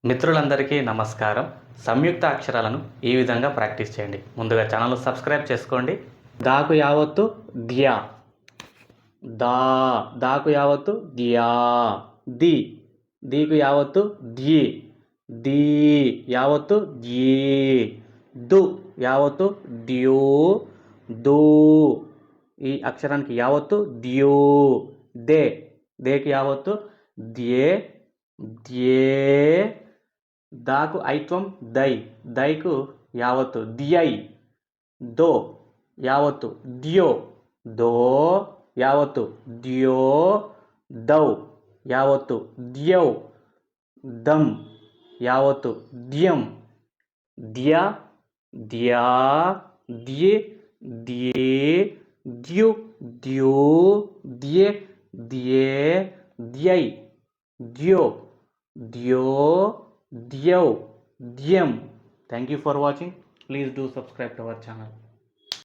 మిత్రులందరికీ నమస్కారం. సంయుక్త అక్షరాలను ఈ విధంగా ప్రాక్టీస్ చేయండి. ముందుగా ఛానల్ సబ్స్క్రైబ్ చేసుకోండి. దాకు యావత్తు ధ్యా, దా, దాకు యావత్తు ధ్యా, ది, దీకు యావత్తు ధ్యి, దీ యావత్తు ధ్యీ, దు యావత్తు ద్యూ, దూ, ఈ అక్షరానికి యావత్తు ద్యూ, దే, దేకి యావత్తు ద్యే, ద్యే, దాకు ఐత్వం దై, దైకు యావత్తు దియై, దో యావత్తు ద్యో, దో యావత్తు ద్యో, దౌ యావత్తు ద్యౌ, దం యావత్తు ద్యం, ద్య, ద్యా, ద్యే, ద్యే, ద్యు, ద్యూ, ద్యే, ద్యే, ద్యై, ద్యో, ద్యో, ద్యౌ, ద్యం. Thank you for watching. Please do subscribe to our channel.